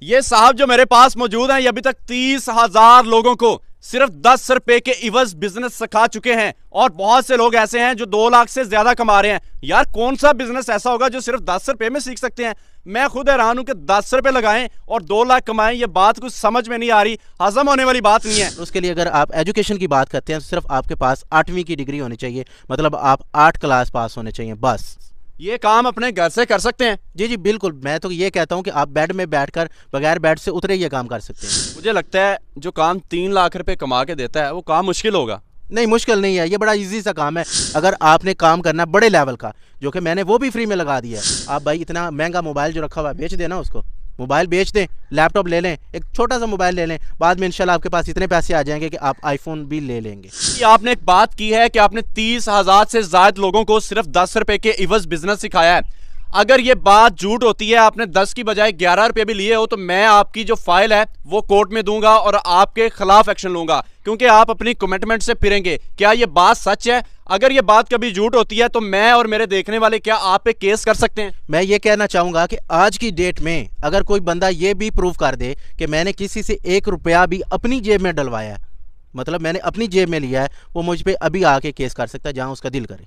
ये साहब जो मेरे पास मौजूद हैं, ये अभी तक 30,000 लोगों को सिर्फ 10 रुपए के इवज बिजनेस सिखा चुके हैं और बहुत से लोग ऐसे हैं जो 2 लाख से ज्यादा कमा रहे हैं। यार कौन सा बिजनेस ऐसा होगा जो सिर्फ 10 रुपए में सीख सकते हैं? मैं खुद हैरान हूं कि 10 रुपए लगाएं और 2 लाख कमाएं। ये बात कुछ समझ में नहीं आ रही, हजम होने वाली बात नहीं है। उसके लिए अगर आप एजुकेशन की बात करते हैं तो सिर्फ आपके पास 8वीं की डिग्री होनी चाहिए, मतलब आप 8 क्लास पास होने चाहिए बस। ये काम अपने घर से कर सकते हैं? जी जी बिल्कुल, मैं तो ये कहता हूँ कि आप बेड में बैठकर बगैर बेड से उतरे ये काम कर सकते हैं। मुझे लगता है जो काम 3 लाख रुपए कमा के देता है वो काम मुश्किल होगा। नहीं, मुश्किल नहीं है, ये बड़ा इजी सा काम है। अगर आपने काम करना है बड़े लेवल का, जो कि मैंने वो भी फ्री में लगा दिया है। आप भाई इतना महंगा मोबाइल जो रखा हुआ है बेच देना, उसको मोबाइल बेच दें, लैपटॉप ले लें, एक छोटा सा मोबाइल ले लें, बाद में इंशाल्लाह आपके पास इतने पैसे आ जाएंगे कि आप आईफोन भी ले लेंगे। आपने एक बात की है कि आपने 30,000 से ज्यादा लोगों को सिर्फ 10 रुपए के इवज बिजनेस सिखाया है। अगर ये बात झूठ होती है, आपने 10 की बजाय 11 रुपए भी लिए हो, तो मैं आपकी जो फाइल है वो कोर्ट में दूंगा और आपके खिलाफ एक्शन लूंगा, क्योंकि आप अपनी कमिटमेंट से फिरेंगे। क्या ये बात सच है? अगर ये बात कभी झूठ होती है तो मैं और मेरे देखने वाले क्या आप पे केस कर सकते हैं? मैं ये कहना चाहूंगा कि आज की डेट में अगर कोई बंदा ये भी प्रूव कर दे कि मैंने किसी से 1 रुपया भी अपनी जेब में डलवाया है, मतलब मैंने अपनी जेब में लिया है, वो मुझ पे अभी आके केस कर सकता है जहां उसका दिल करे।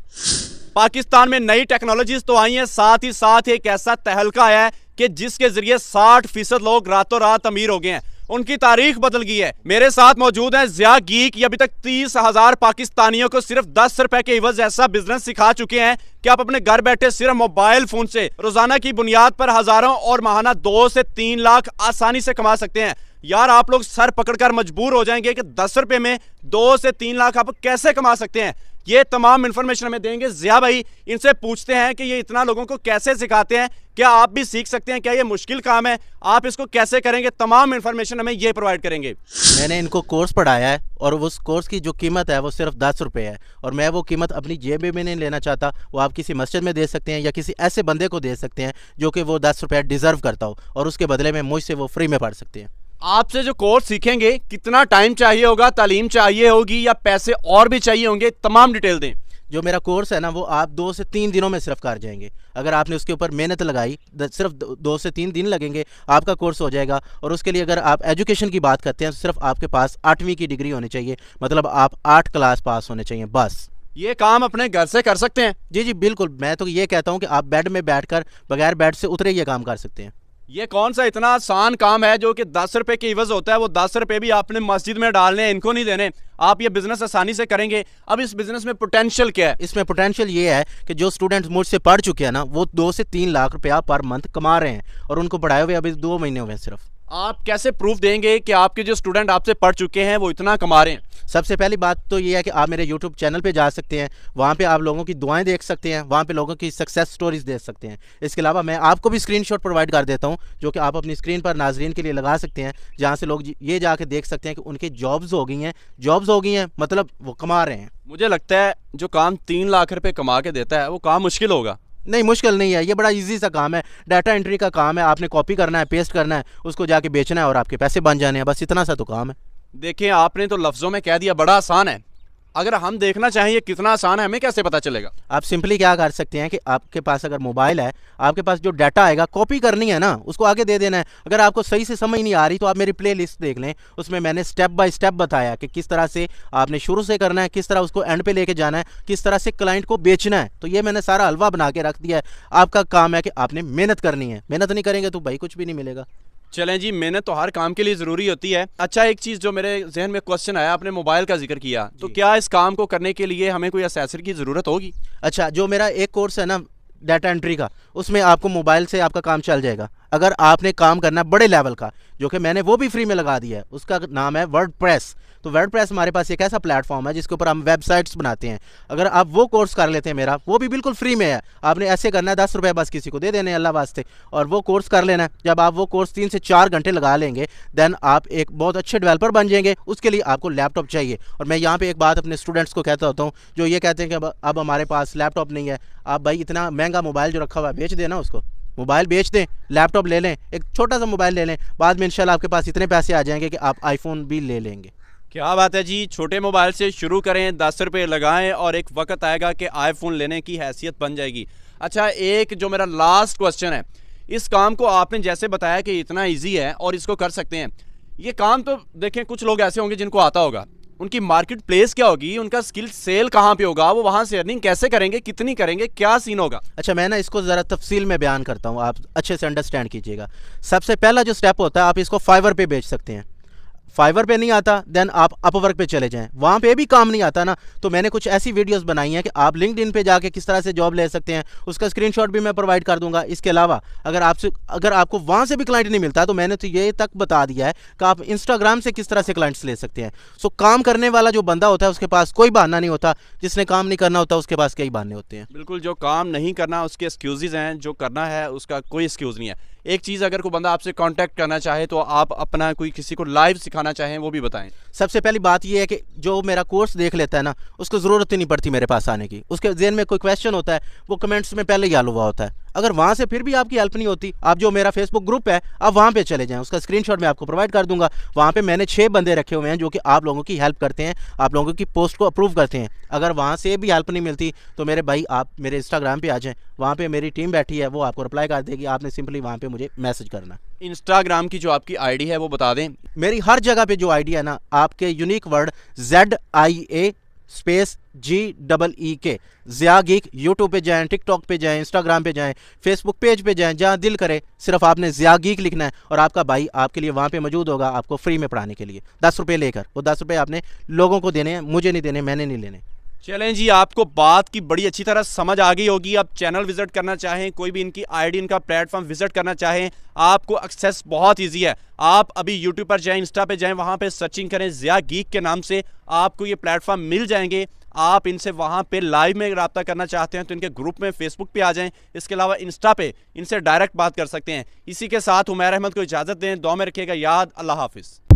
पाकिस्तान में नई टेक्नोलॉजीज तो आई हैं, साथ ही साथ एक ऐसा तहलका आया है कि जिसके जरिए 60% लोग रातों रात अमीर हो गए हैं। उनकी तारीख बदल गई है। मेरे साथ मौजूद हैं ज़िया गीक। ये अभी तक 30,000 पाकिस्तानियों को सिर्फ 10 रुपए के इवज ऐसा बिजनेस सिखा चुके हैं कि आप अपने घर बैठे सिर्फ मोबाइल फोन से रोजाना की बुनियाद पर हजारों और माहाना 2 से 3 लाख आसानी से कमा सकते हैं। यार आप लोग सर पकड़कर मजबूर हो जाएंगे कि 10 रुपए में 2 से 3 लाख आप कैसे कमा सकते हैं। ये तमाम इंफॉर्मेशन हमें देंगे ज़िया भाई। इनसे पूछते हैं कि ये इतना लोगों को कैसे सिखाते हैं, क्या आप भी सीख सकते हैं, क्या ये मुश्किल काम है, आप इसको कैसे करेंगे, तमाम इंफॉर्मेशन हमें ये प्रोवाइड करेंगे। मैंने इनको कोर्स पढ़ाया है और उस कोर्स की जो कीमत है वो सिर्फ 10 रुपये है, और मैं वो कीमत अपनी जेब में नहीं लेना चाहता। वो आप किसी मस्जिद में दे सकते हैं या किसी ऐसे बंदे को दे सकते हैं जो कि वो 10 रुपये डिजर्व करता हो, और उसके बदले में मुझसे वो फ्री में पढ़ सकते हैं। आपसे जो कोर्स सीखेंगे कितना टाइम चाहिए होगा, तालीम चाहिए होगी या पैसे और भी चाहिए होंगे, तमाम डिटेल दें। जो मेरा कोर्स है ना वो आप 2 से 3 दिनों में सिर्फ कर जाएंगे। अगर आपने उसके ऊपर मेहनत लगाई, सिर्फ 2 से 3 दिन लगेंगे, आपका कोर्स हो जाएगा। और उसके लिए अगर आप एजुकेशन की बात करते हैं तो सिर्फ आपके पास 8वीं की डिग्री होनी चाहिए, मतलब आप 8 क्लास पास होने चाहिए बस। ये काम अपने घर से कर सकते हैं? जी जी बिल्कुल, मैं तो ये कहता हूँ कि आप बेड में बैठकर बगैर बेड से उतरे ये काम कर सकते हैं। ये कौन सा इतना आसान काम है जो कि 10 रुपए के इवज होता है? वो 10 रुपए भी आपने मस्जिद में डालने हैं, इनको नहीं देने। आप ये बिजनेस आसानी से करेंगे। अब इस बिजनेस में पोटेंशियल क्या है? इसमें पोटेंशियल ये है कि जो स्टूडेंट्स मुझसे पढ़ चुके हैं ना वो 2 से 3 लाख रुपया पर मंथ कमा रहे हैं, और उनको पढ़ाए हुए अभी 2 महीने हुए हैं सिर्फ। आप कैसे प्रूफ देंगे कि आपके जो स्टूडेंट आपसे पढ़ चुके हैं वो इतना कमा रहे हैं? सबसे पहली बात तो ये है कि आप मेरे यूट्यूब चैनल पे जा सकते हैं, वहाँ पे आप लोगों की दुआएं देख सकते हैं, वहाँ पे लोगों की सक्सेस स्टोरीज देख सकते हैं। इसके अलावा मैं आपको भी स्क्रीनशॉट प्रोवाइड कर देता हूँ जो कि आप अपनी स्क्रीन पर नाजरीन के लिए लगा सकते हैं, जहाँ से लोग ये जाके देख सकते हैं कि उनकी जॉब्स हो गई हैं, मतलब वो कमा रहे हैं। मुझे लगता है जो काम 3 लाख रुपए कमा के देता है वो काम मुश्किल होगा। नहीं, मुश्किल नहीं है, ये बड़ा इजी सा काम है। डाटा एंट्री का काम है, आपने कॉपी करना है, पेस्ट करना है, उसको जाके बेचना है और आपके पैसे बन जाने हैं, बस इतना सा तो काम है। देखिए आपने तो लफ्जों में कह दिया बड़ा आसान है। अगर हम देखना चाहें ये कितना आसान है, हमें कैसे पता चलेगा? आप सिंपली क्या कर सकते हैं कि आपके पास अगर मोबाइल है, आपके पास जो डाटा आएगा कॉपी करनी है ना, उसको आगे दे देना है। अगर आपको सही से समझ नहीं आ रही तो आप मेरी प्लेलिस्ट देख लें, उसमें मैंने स्टेप बाय स्टेप बताया कि किस तरह से आपने शुरू से करना है, किस तरह उसको एंड पे लेके जाना है, किस तरह से क्लाइंट को बेचना है। तो ये मैंने सारा हलवा बना के रख दिया है। आपका काम है कि आपने मेहनत करनी है, मेहनत नहीं करेंगे तो भाई कुछ भी नहीं मिलेगा। चलें जी, मेहनत तो हर काम के लिए ज़रूरी होती है। अच्छा, एक चीज़ जो मेरे जहन में क्वेश्चन आया, आपने मोबाइल का जिक्र किया, तो क्या इस काम को करने के लिए हमें कोई एसेसरी की ज़रूरत होगी? अच्छा, जो मेरा एक कोर्स है ना डाटा एंट्री का, उसमें आपको मोबाइल से आपका काम चल जाएगा। अगर आपने काम करना बड़े लेवल का, जो कि मैंने वो भी फ्री में लगा दिया है, उसका नाम है वर्डप्रेस। तो वर्डप्रेस हमारे पास एक ऐसा प्लेटफॉर्म है जिसके ऊपर हम वेबसाइट्स बनाते हैं। अगर आप वो कोर्स कर लेते हैं मेरा, वो भी बिल्कुल फ्री में है। आपने ऐसे करना है, 10 रुपये बस किसी को दे देने अल्लाह वास्ते, और वो कोर्स कर लेना है। जब आप वो कोर्स 3 से 4 घंटे लगा लेंगे, देन आप एक बहुत अच्छे डेवलपर बन जाएंगे। उसके लिए आपको लैपटॉप चाहिए। और मैं यहाँ पे एक बात अपने स्टूडेंट्स को कहता होता हूँ जो ये कहते हैं कि अब हमारे पास लैपटॉप नहीं है। आप भाई इतना महंगा मोबाइल जो रखा हुआ है बेच देना, उसको मोबाइल बेच दें, लैपटॉप ले लें, एक छोटा सा मोबाइल ले लें, बाद में इंशाल्लाह आपके पास इतने पैसे आ जाएंगे कि आप आईफोन भी ले लेंगे। क्या बात है जी, छोटे मोबाइल से शुरू करें, 10 रुपये लगाएं और एक वक्त आएगा कि आईफोन लेने की हैसियत बन जाएगी। अच्छा, एक जो मेरा लास्ट क्वेश्चन है, इस काम को आपने जैसे बताया कि इतना ईजी है और इसको कर सकते हैं, ये काम तो देखें कुछ लोग ऐसे होंगे जिनको आता होगा, उनकी मार्केट प्लेस क्या होगी, उनका स्किल सेल कहाँ पे होगा, वो वहाँ से अर्निंग कैसे करेंगे, कितनी करेंगे, क्या सीन होगा? अच्छा, मैं ना इसको ज़रा तफसील में बयान करता हूँ, आप अच्छे से अंडरस्टैंड कीजिएगा। सबसे पहला जो स्टेप होता है, आप इसको फाइवर पे बेच सकते हैं। फाइवर पे नहीं आता, देन आप अपवर्क पे चले जाएं, वहाँ पे भी काम नहीं आता ना, तो मैंने कुछ ऐसी वीडियोस बनाई हैं कि आप लिंक्डइन पे जाके किस तरह से जॉब ले सकते हैं, उसका स्क्रीनशॉट भी मैं प्रोवाइड कर दूंगा। इसके अलावा अगर आपको वहाँ से भी क्लाइंट नहीं मिलता, तो मैंने तो ये तक बता दिया है कि आप इंस्टाग्राम से किस तरह से क्लाइंट्स ले सकते हैं। सो काम करने वाला जो बंदा होता है उसके पास कोई बहाना नहीं होता, जिसने काम नहीं करना होता उसके पास कई बहाने होते हैं। बिल्कुल, जो काम नहीं करना उसके एक्सक्यूजेज हैं, जो करना है उसका कोई एक्सक्यूज़ नहीं है। एक चीज़, अगर कोई बंदा आपसे कांटेक्ट करना चाहे तो आप अपना कोई किसी को लाइव सिखाना चाहें वो भी बताएं। सबसे पहली बात यह है कि जो मेरा कोर्स देख लेता है ना, उसको ज़रूरत ही नहीं पड़ती मेरे पास आने की। उसके ज़हन में कोई क्वेश्चन होता है, वो कमेंट्स में पहले ही हल हुआ होता है। अगर वहाँ से फिर भी आपकी हेल्प नहीं होती, आप जो मेरा फेसबुक ग्रुप है आप वहाँ पे चले जाएं, उसका स्क्रीनशॉट मैं आपको प्रोवाइड कर दूंगा। वहाँ पे मैंने 6 बंदे रखे हुए हैं जो कि आप लोगों की हेल्प करते हैं, आप लोगों की पोस्ट को अप्रूव करते हैं। अगर वहाँ से भी हेल्प नहीं मिलती तो मेरे भाई आप मेरे इंस्टाग्राम पे आ जाएँ, वहाँ पे मेरी टीम बैठी है, वो आपको रिप्लाई कर देगी। आपने सिंपली वहाँ पे मुझे मैसेज करना। इंस्टाग्राम की जो आपकी आईडी है वो बता दें। मेरी हर जगह पे जो आईडी है ना, आपके unique word ZIA space GEE Zia geek, YouTube पे जाएं, टिकटॉक पे जाएं, इंस्टाग्राम पे जाएं, फेसबुक पेज पे जाएं, जहां दिल करे सिर्फ आपने ज़िया गीक लिखना है और आपका भाई आपके लिए वहां पे मौजूद होगा, आपको फ्री में पढ़ाने के लिए 10 रुपये लेकर। वो 10 रुपये आपने लोगों को देने हैं, मुझे नहीं देने, मैंने नहीं लेने। चलें जी, आपको बात की बड़ी अच्छी तरह समझ आ गई होगी। आप चैनल विजिट करना चाहें, कोई भी इनकी आईडी, इनका प्लेटफॉर्म विजिट करना चाहें, आपको एक्सेस बहुत इजी है। आप अभी यूट्यूब पर जाएं, इंस्टा पे जाएं, वहां पे सर्चिंग करें ज़िया गीक के नाम से, आपको ये प्लेटफॉर्म मिल जाएंगे। आप इनसे वहां पे लाइव में रब्ता करना चाहते हैं तो इनके ग्रुप में फेसबुक पे आ जाएं। इसके अलावा इंस्टा पे इनसे डायरेक्ट बात कर सकते हैं। इसी के साथ उमैर अहमद को इजाज़त दें, दुआ में रखिएगा याद। अल्लाह हाफिज़।